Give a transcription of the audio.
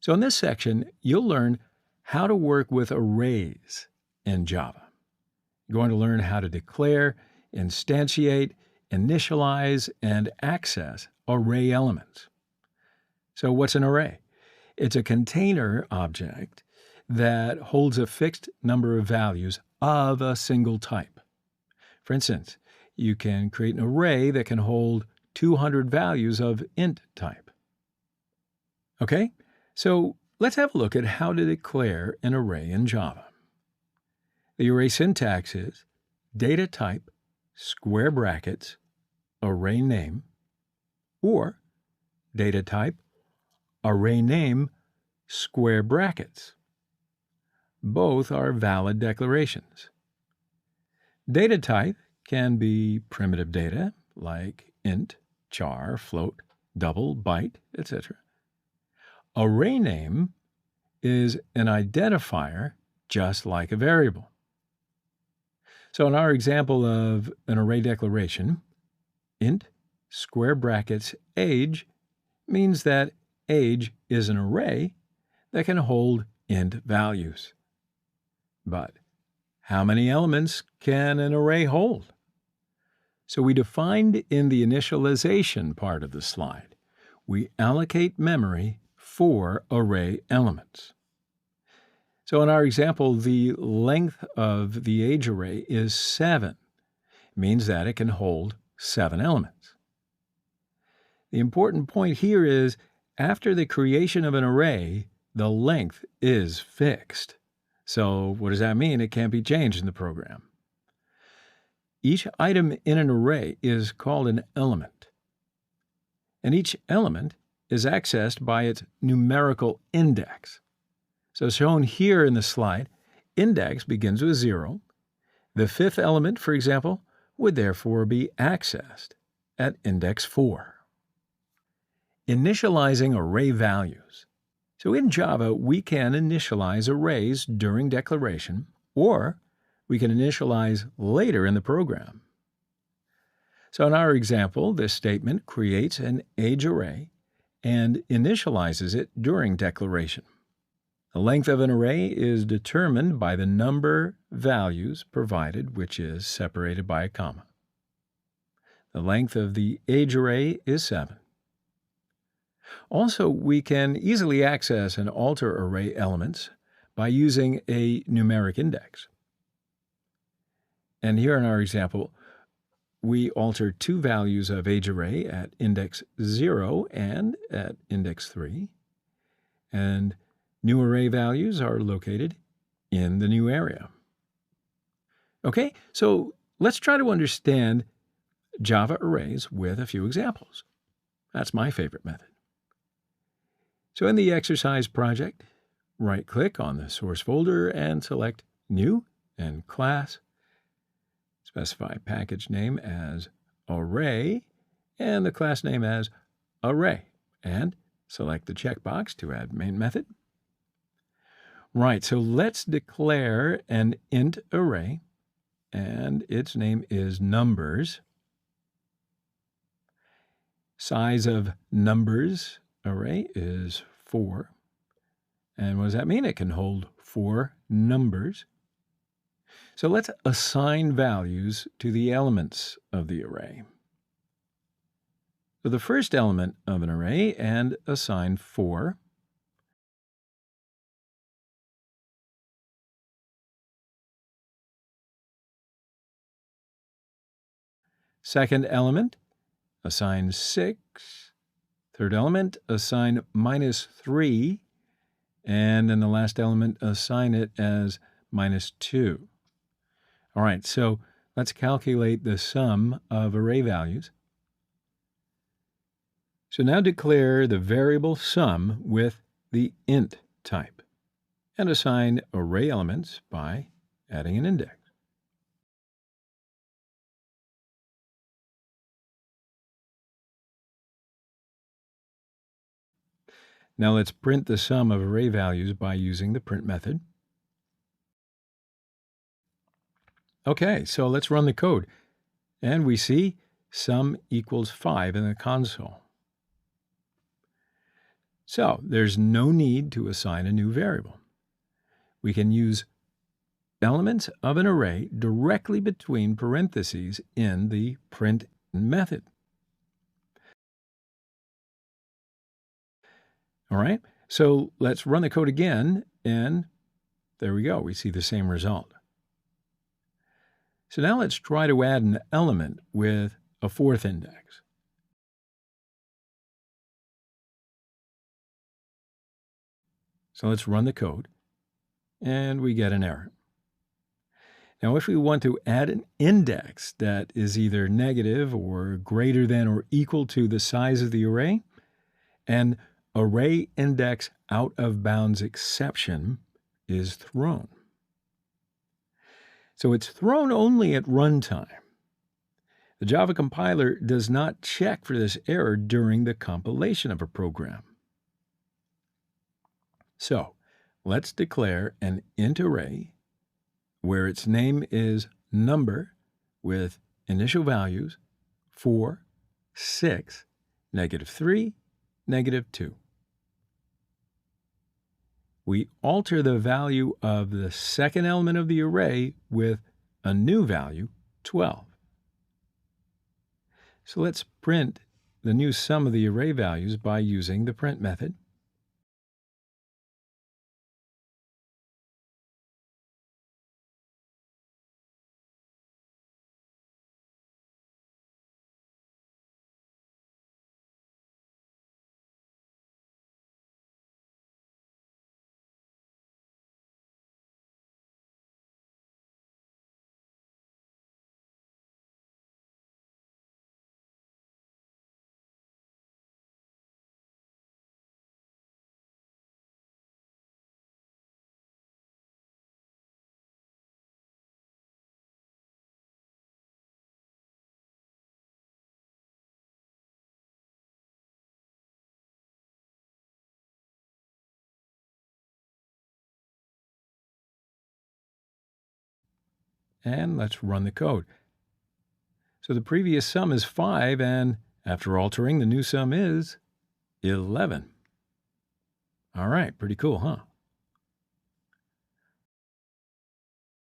So in this section, you'll learn how to work with arrays in Java. You're going to learn how to declare, instantiate, initialize, and access array elements. So what's an array? It's a container object that holds a fixed number of values of a single type. For instance, you can create an array that can hold 200 values of int type. Okay, so let's have a look at how to declare an array in Java. The array syntax is data type, square brackets, array name, or data type, array name, square brackets. Both are valid declarations. Data type can be primitive data like int, char, float, double, byte, etc. Array name is an identifier just like a variable. So in our example of an array declaration, int square brackets age means that age is an array that can hold int values. But how many elements can an array hold? So we defined in the initialization part of the slide, we allocate memory for array elements. So in our example, the length of the age array is 7. It means that it can hold 7 elements. The important point here is, after the creation of an array, the length is fixed. So what does that mean? It can't be changed in the program. Each item in an array is called an element, and each element is accessed by its numerical index. So shown here in the slide, index begins with 0. The 5th element, for example, would therefore be accessed at index 4. Initializing array values. So in Java, we can initialize arrays during declaration, or we can initialize later in the program. So in our example, this statement creates an age array and initializes it during declaration. The length of an array is determined by the number values provided, which is separated by a comma. The length of the age array is 7. Also, we can easily access and alter array elements by using a numeric index. And here in our example, we alter 2 values of age array at index 0 and at index 3. And new array values are located in the new area. Okay, so let's try to understand Java arrays with a few examples. That's my favorite method. So in the exercise project, right-click on the source folder and select New and Class. Specify package name as Array and the class name as Array, and select the checkbox to add main method. Right, so let's declare an int array, and its name is numbers. Size of numbers array is 4. And what does that mean? It can hold 4 numbers. So let's assign values to the elements of the array. So the first element of an array, and assign 4. Second element, assign 6. Third element, assign -3. And then the last element, assign it as -2. All right, so let's calculate the sum of array values. So now declare the variable sum with the int type, and assign array elements by adding an index. Now let's print the sum of array values by using the print method. Okay, so let's run the code. And we see sum equals 5 in the console. So there's no need to assign a new variable. We can use elements of an array directly between parentheses in the print method. All right, so let's run the code again, and there we go. We see the same result. So now let's try to add an element with a fourth index. So let's run the code, and we get an error. Now, if we want to add an index that is either negative or greater than or equal to the size of the array, an array index out of bounds exception is thrown. So it's thrown only at runtime. The Java compiler does not check for this error during the compilation of a program. So let's declare an int array where its name is number with initial values 4, 6, -3, -2. We alter the value of the second element of the array with a new value, 12. So let's print the new sum of the array values by using the print method. And let's run the code. So the previous sum is 5, and after altering, the new sum is 11. All right, pretty cool, huh?